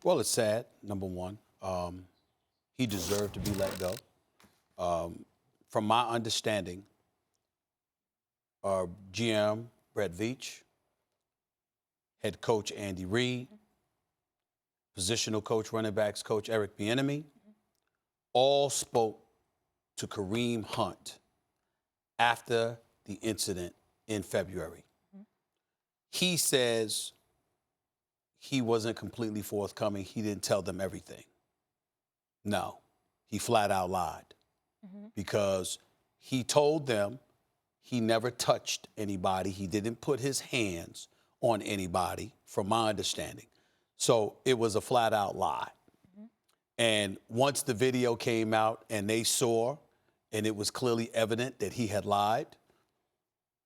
Well, it's sad, number one. He deserved to be let go. From my understanding, GM Brett Veach, head coach Andy Reid, positional coach, running backs coach Eric Bieniemy, all spoke to Kareem Hunt after the incident in February. He says he wasn't completely forthcoming. He didn't tell them everything. No, he flat out lied because he told them he never touched anybody. He didn't put his hands on anybody, from my understanding. So it was a flat out lie. And once the video came out and they saw, and it was clearly evident that he had lied,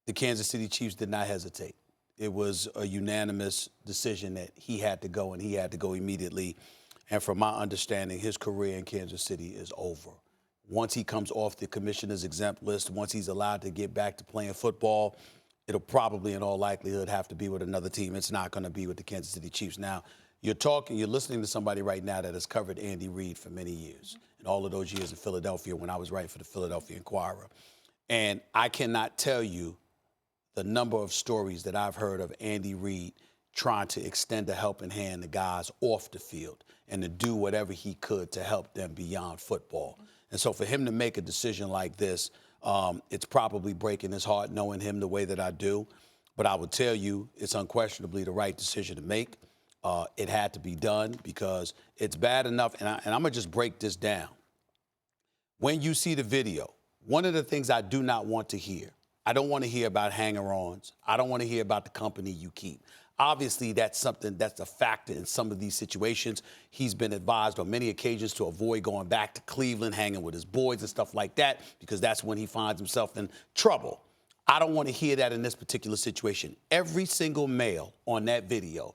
the Kansas City Chiefs did not hesitate. It was a unanimous decision that he had to go, and he had to go immediately. And from my understanding, his career in Kansas City is over. Once he comes off the commissioner's exempt list, once he's allowed to get back to playing football, it'll probably in all likelihood have to be with another team. It's not going to be with the Kansas City Chiefs. Now, you're listening to somebody right now that has covered Andy Reid for many years, and all of those years in Philadelphia when I was writing for the Philadelphia Inquirer. And I cannot tell you the number of stories that I've heard of Andy Reid trying to extend a helping hand to guys off the field and to do whatever he could to help them beyond football. And so for him to make a decision like this, it's probably breaking his heart knowing him the way that I do. But I would tell you it's unquestionably the right decision to make. It had to be done because it's bad enough. And I'm going to just break this down. When you see the video, one of the things I do not want to hear, I don't want to hear about hanger-ons. I don't want to hear about the company you keep. Obviously, that's something that's a factor in some of these situations. He's been advised on many occasions to avoid going back to Cleveland, hanging with his boys and stuff like that, because that's when he finds himself in trouble. I don't want to hear that in this particular situation. Every single male on that video,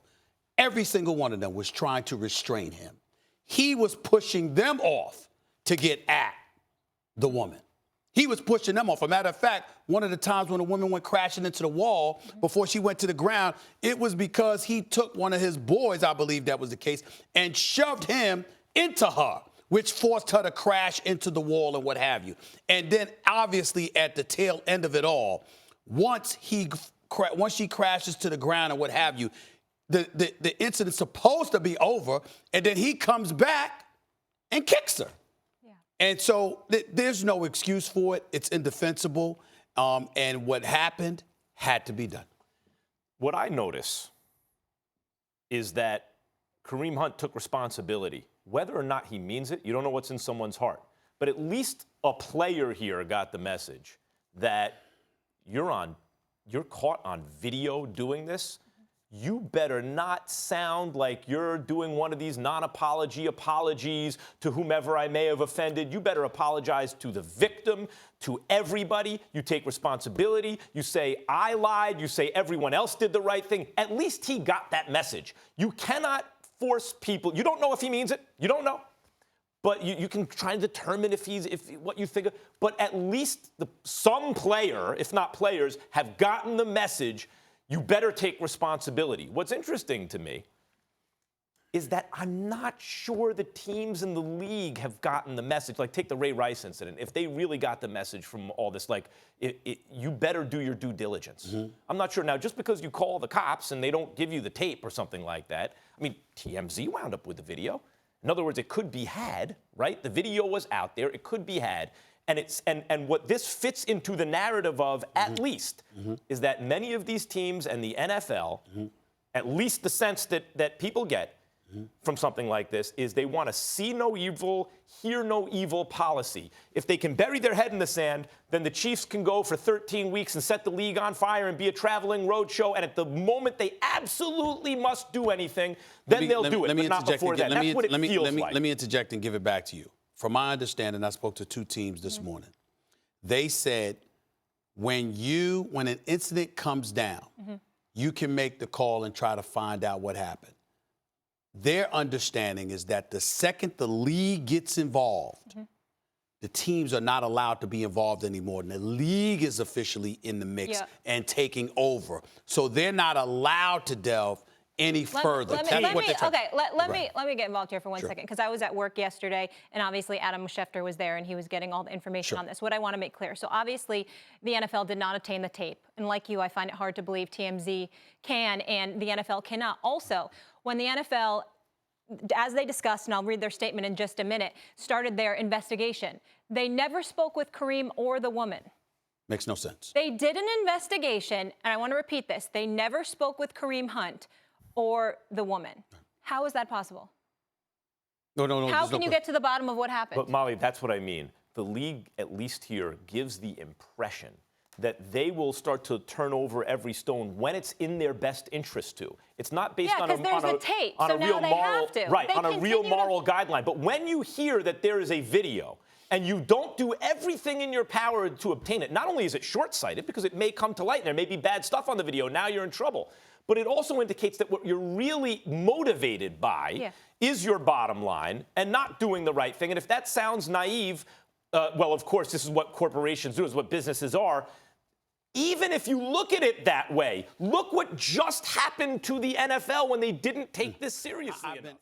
every single one of them was trying to restrain him. He was pushing them off to get at the woman. He was pushing them off. As a matter of fact, one of the times when a woman went crashing into the wall before she went to the ground, it was because he took one of his boys, I believe that was the case, and shoved him into her, which forced her to crash into the wall and what have you. And then obviously at the tail end of it all, once she crashes to the ground and what have you, the incident's supposed to be over, and then he comes back and kicks her. And so there's no excuse for it. It's indefensible. And what happened had to be done. What I notice is that Kareem Hunt took responsibility. Whether or not he means it, you don't know what's in someone's heart. But at least a player here got the message that you're caught on video doing this. You better not sound like you're doing one of these non-apology apologies to whomever I may have offended. You better apologize to the victim, to everybody. You take responsibility. You say, I lied. You say everyone else did the right thing. At least he got that message. You cannot force people. You don't know if he means it. You don't know. But you can try to determine if what you think of. But at least some player, if not players, have gotten the message. You better take responsibility. What's interesting to me is that I'm not sure the teams in the league have gotten the message. Like, take the Ray Rice incident. If they really got the message from all this, like, you better do your due diligence. I'm not sure. Now, just because you call the cops and they don't give you the tape or something like that, I mean, TMZ wound up with the video. In other words, it could be had, right? The video was out there. It could be had. And what this fits into the narrative of, at least, is that many of these teams and the NFL, at least the sense that people get from something like this, is they want to see no evil, hear no evil policy. If they can bury their head in the sand, then the Chiefs can go for 13 weeks and set the league on fire and be a traveling roadshow. And at the moment they absolutely must do anything, then they'll do it. But not before that. That's what it feels like. Let me interject and give it back to you. From my understanding, I spoke to two teams this morning. They said when an incident comes down, you can make the call and try to find out what happened. Their understanding is that the second the league gets involved, the teams are not allowed to be involved anymore. And the league is officially in the mix and taking over. So they're not allowed to delve any further. Let That's what they're trying. Let me get involved here for one second, because I was at work yesterday, and obviously Adam Schefter was there, and he was getting all the information on this. What I want to make clear, so obviously the NFL did not obtain the tape, and like you, I find it hard to believe TMZ can and the NFL cannot. Also, when the NFL, as they discussed, and I'll read their statement in just a minute, started their investigation, they never spoke with Kareem or the woman. Makes no sense. They did an investigation, and I want to repeat this. They never spoke with Kareem Hunt or the woman. How is that possible? No. How can you get to the bottom of what happened? But Molly, that's what I mean. The league, at least here, gives the impression that they will start to turn over every stone when it's in their best interest to. It's not based on a tape, on so a now real they moral, have to. right? They On a real continue to- moral guideline. But when you hear that there is a video and you don't do everything in your power to obtain it, not only is it short-sighted because it may come to light and there may be bad stuff on the video, now you're in trouble. But it also indicates that what you're really motivated by is your bottom line and not doing the right thing. And if that sounds naive, well, of course, this is what corporations do, is what businesses are. Even if you look at it that way, look what just happened to the NFL when they didn't take this seriously enough.